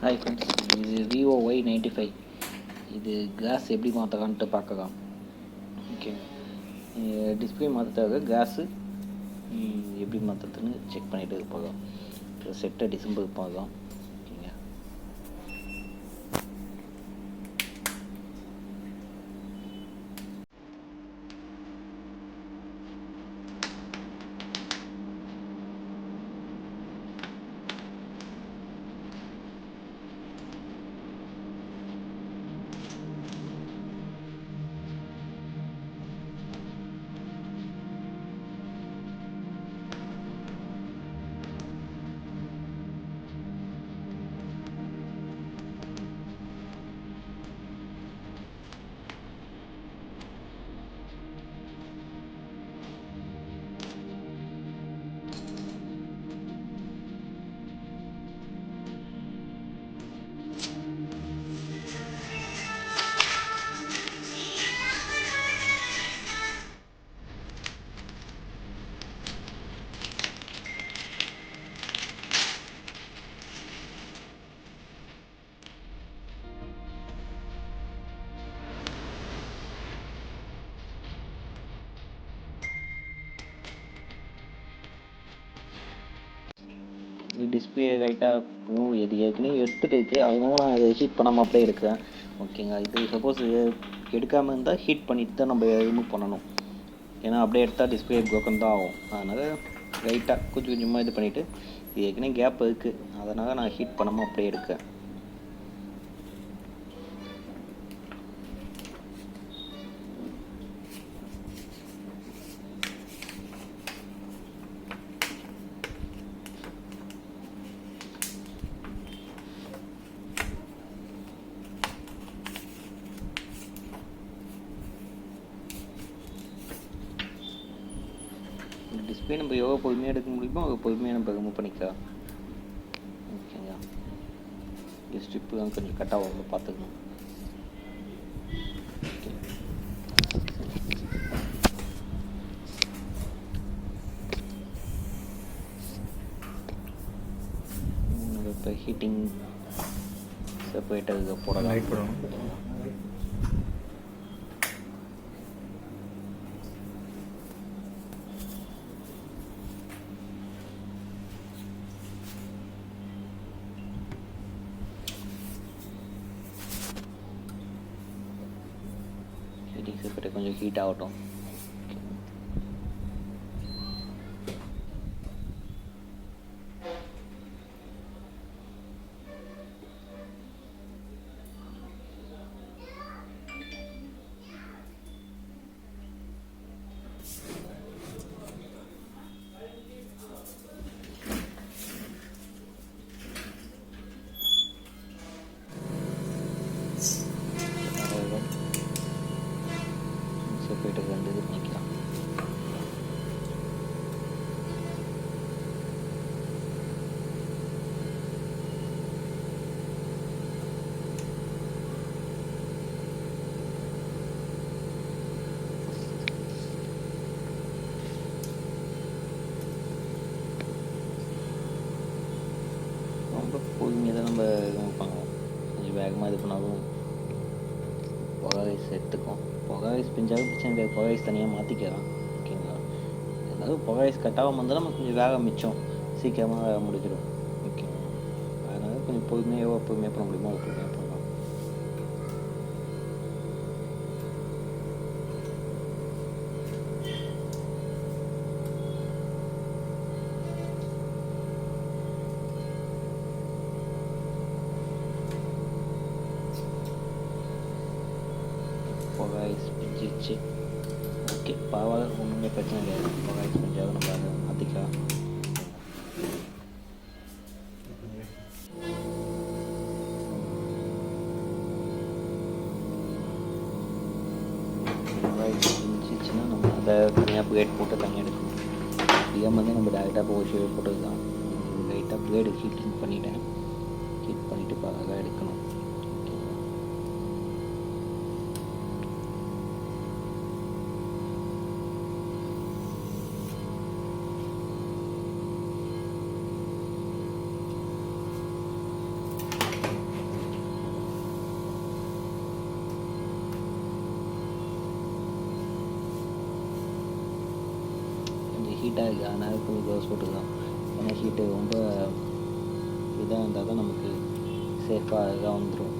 Hi friends, இது Vivo Y95. இது class எப்படி மாற்றலான்ட்டு பார்க்கலாம். ஓகேங்க, டிஸ்பிளே மாற்றுறதுக்காக கிளாஸு எப்படி மாற்றுறதுன்னு செக் பண்ணிவிட்டு போகலாம். செட்டை டிசம்பர் பார்க்கலாம். ஓகேங்க, டிஸ்பிளே ரைட்டாக இது ஏற்கனவே எடுத்துகிட்டு அதனால நான் அதை ஹீட் பண்ணாமல் அப்படியே எடுக்கிறேன். ஓகேங்க, இது சப்போஸ் எடுக்காமல் இருந்தால் ஹீட் பண்ணிட்டு தான் நம்ம ரிமூவ் பண்ணணும். ஏன்னா அப்படியே எடுத்தால் டிஸ்பிளே ப்ரோக்கன் தான் ஆகும். அதனால் ரைட்டாக கொஞ்சம் கொஞ்சமாக இது பண்ணிவிட்டு, இது ஏற்கனவே கேப் இருக்குது, அதனால் நான் ஹீட் பண்ணாமல் அப்படியே எடுக்கிறேன். டிஸ்பிளே நம்ம எவ்வளோ பொறுமையாக எடுக்க முடியுமோ அவ்வளோ பொறுமையாக நம்ம ரிமூவ் பண்ணிக்கலாம். ஓகேங்க, ஸ்ட்ரிப்பு தான் கொஞ்சம் கட்டாக வந்து பார்த்துக்கணும். இப்போ ஹீட்டிங் செப்பரேட்டர் போடலாம். ஹீட்டிங் செப்பரேட்டர் கொஞ்சம் ஹீட் ஆகட்டும். செப்பரேட்டர் வந்து இது பண்ணிக்கலாம். ரொம்ப பொறுமையாக தான் நம்ம பண்ணுவோம். கொஞ்சம் வேகமாக இது பண்ணாலும் புகைஸ் எடுத்துக்கும். புகைஸ் பிஞ்சாலும் பிரச்சனை கிடையாது, புகைஸ் தனியாக மாற்றிக்கலாம். ஓகேங்களா, அதாவது புகைஸ் கட்டாகாமல் இருந்தால் நமக்கு கொஞ்சம் வேகம் மிச்சம், சீக்கிரமாக வேக முடிஞ்சிடும். ஓகேங்களா, அதனால் கொஞ்சம் பொறுமையாக பண்ண முடியுமோ பொறுமையாக பண்ணலாம். புகைஸ் பிஞ்சிச்சு. ஓகே, பரவாயில்ல, ஒன்றுமே பிரச்சனை கிடையாது. புகைஸ் பிஞ்சாலும் நம்ம அதை மாற்றிக்கலாம். புகைஸ் பிஞ்சிச்சுன்னா நம்ம அதை தனியாக பிளேட் போட்டு தனியாக எடுக்கணும். இதை வந்து நம்ம டேரெக்டாக போய் போட்டுக்கலாம். லைட்டாக பிளேடு ஹீட்டிங் பண்ணிவிட்டேன். ஹீட் பண்ணிவிட்டு அழகாக எடுக்கணும். ஹீட்டாக இருக்குது, அதனால் கொஞ்சம் க்ளவுஸ் போட்டுக்கலாம். ஏன்னா ஹீட்டு ரொம்ப இதாக இருந்தால் தான் நமக்கு சேஃபாக இதாக வந்துடும்.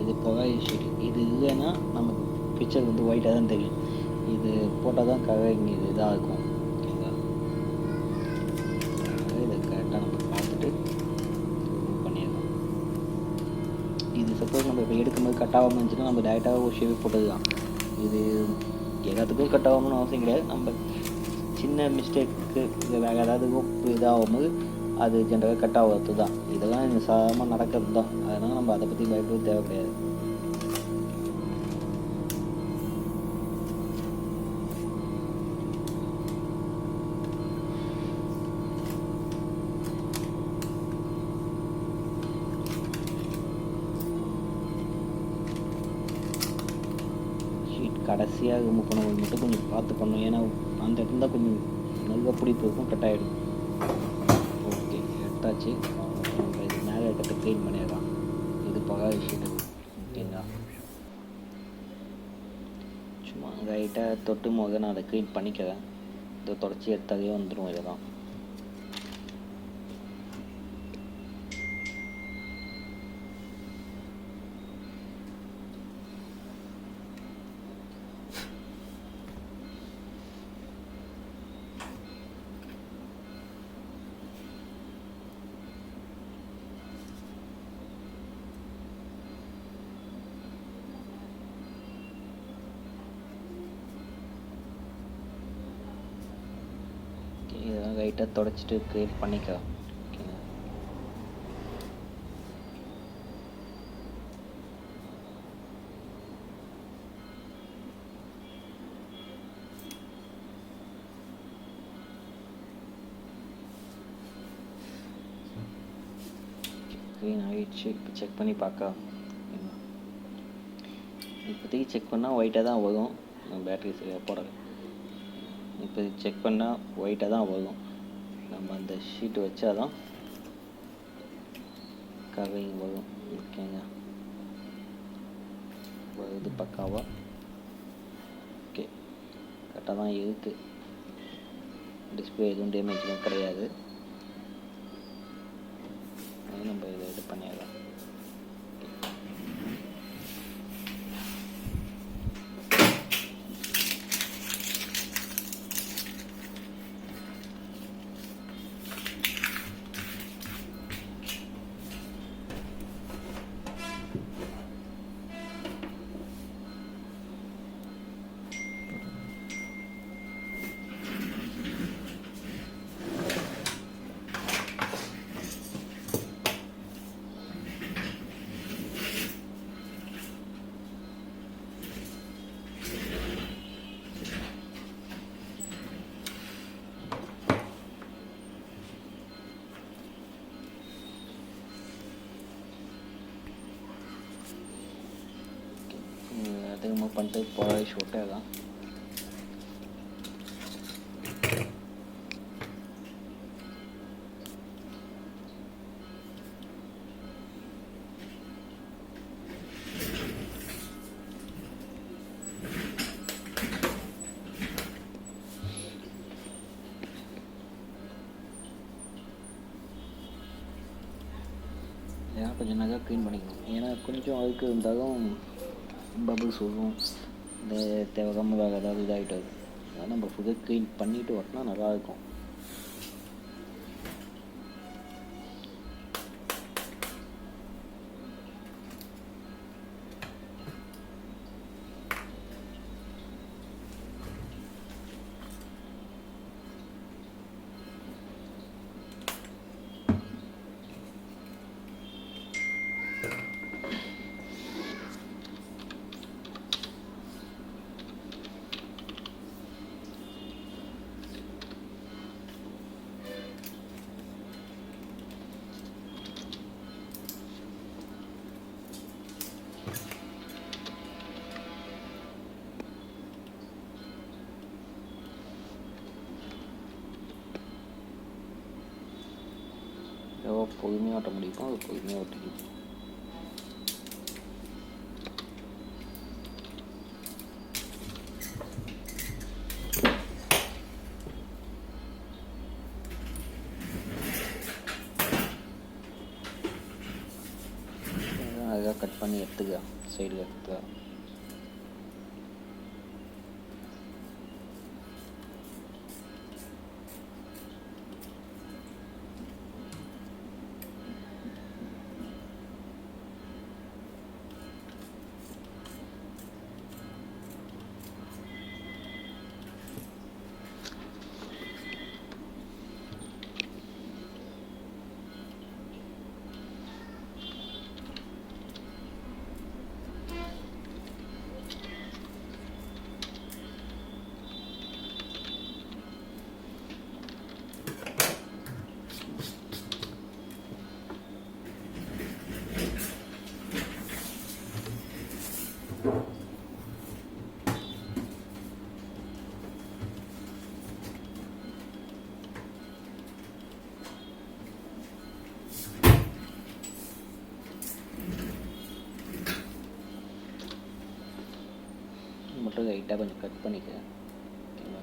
இது புகாய் ஷீட். இது இல்லைன்னா நமக்கு பிக்சர் வந்து ஒயிட்டாக தான் தெரியும். இது போட்டால் தான் கலரிங் இது இதாக இருக்கும். ஓகேங்களா, இதை கரெக்டாக நம்ம பார்த்துட்டு பண்ணிடலாம். இது சப்போஸ் நம்ம இப்போ எடுக்கும்போது கட் ஆகாமல் இருந்துச்சுன்னா நம்ம டேரெக்டாக ஒரு ஷேப் போட்டுக்கலாம். இது எல்லாத்துக்கும் கட் ஆகணும்னு அவசியம் கிடையாது. நம்ம சின்ன மிஸ்டேக்கு இல்லை வேறு ஏதாவது இதாகும்போது அது ஜென்ரலாக கட் ஆகிறது தான். இதெல்லாம் இந்த சாதாரணமாக நடக்கிறது தான். அதனால் நம்ம அதை பற்றி பயப்பட தேவை கிடையாது. ஷீட் கடைசியாக ரிமூவ் பண்ணும்போது மட்டும் கொஞ்சம் பார்த்து பண்ணணும். ஏன்னா அந்த இடத்துல தான் கொஞ்சம் நல்ல பிடிப்பு இருக்கும், கட் ஆகிடும். ஓகே, எடுத்தாச்சு. நம்ம இது மேலே இருக்கிறத க்ளீன் பண்ணிடலாம். இது பகாய் ஷீட்டு. ஓகேங்களா, சும்மா ரைட்டாக தொட்டு போக நான் அதை க்ளீன் பண்ணிக்கிறேன். இதை தொடச்சி எடுத்தாலே வந்துடும். இதெல்லாம் இதெல்லாம் லைட்டாக தொடச்சிட்டு க்ரியேட் பண்ணிக்கலாம். ஓகேங்க, க்ளீன் ஆகிடுச்சு. இப்போ செக் பண்ணி பார்க்கலாம். இப்போதைக்கு செக் பண்ணால் ஒயிட்டாக தான் வரும். பேட்டரி சரியாக போடலை. இப்போ செக் பண்ணால் ஒயிட்டாக தான் வரும். நம்ம அந்த ஷீட்டு வச்சா தான் கவரிங் வரும். ஓகேங்க, வருது பக்காவா. ஓகே, கரெக்டாக தான் இருக்குது. டிஸ்பிளே எதுவும் டேமேஜ்லாம் கிடையாது. நம்ம இதை இது பண்ணிடலாம். அது ரிமூவ் பண்ணிட்டு பாலிஷ் ஒட்டலாம். இதெல்லாம் கொஞ்சம் நல்லா க்ளீன் பண்ணிக்கணும். ஏன்னா கொஞ்சம் அழுக்கு இருந்தாலும் பபுள்ஸ் வரும். இந்த தேவைக்காமல் வேறு ஏதாவது இதாகிட்டு வரும். அதனால் நம்ம ஃபுல்லாக க்ளீன் பண்ணிவிட்டு ஓட்டினா நல்லாயிருக்கும். பொறுமையாக ஓட்ட முடியுமோ அது பொறுமையாக ஓட்டிக்கணும். அழகாக கட் பண்ணி எடுத்துக்க, சைடில் எடுத்துக்க. மட்டும் லைட்டாக கொஞ்சம் கட் பண்ணிக்க. ஓகேவா?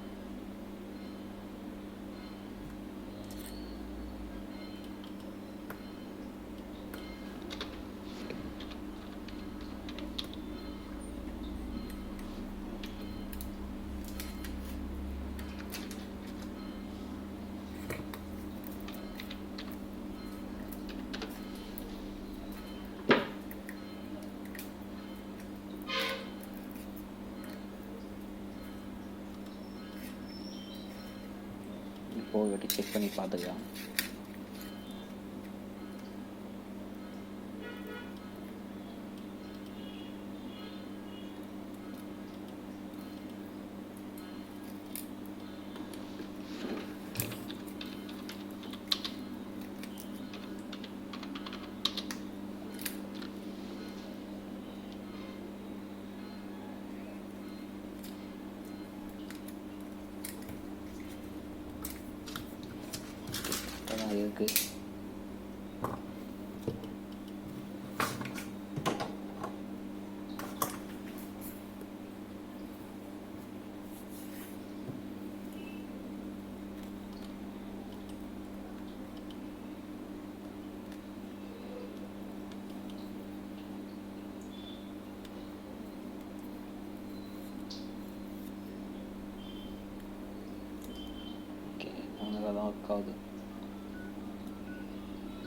இப்போ வாட்டி செக் பண்ணி பார்த்துக்கலாம். இருக்கு. ஓகே, அதான் ஒர்க் ஆகுது.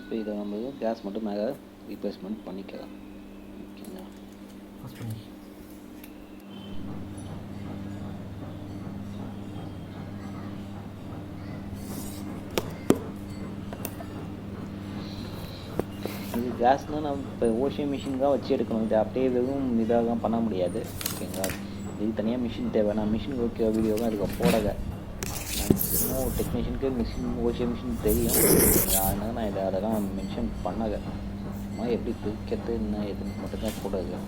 இப்போ இதை நம்ம கேஸ் மட்டும் மேலே ரீப்ளேஸ்மெண்ட் பண்ணிக்கலாம். ஓகேங்களா? இது கேஸ்னால் நம்ம இப்போ வாஷிங் மிஷின் தான் வச்சு எடுக்கணும். இது அப்படியே எதுவும் இதாக பண்ண முடியாது. ஓகேங்களா? இது தனியாக மிஷின் தேவை. நான் மிஷின் ஓகே வீடியோவும் அதுக்கு போடலை. இன்னும் டெக்னீஷியனுக்கு மிஷின் வாஷிங் மிஷின் தெரியும், அதனால் நான் இதை அதெல்லாம் மென்ஷன் பண்ணலை. சும்மா எப்படி பிரிக்கிறது என்ன எதுன்னு மட்டும்தான் போடுறது.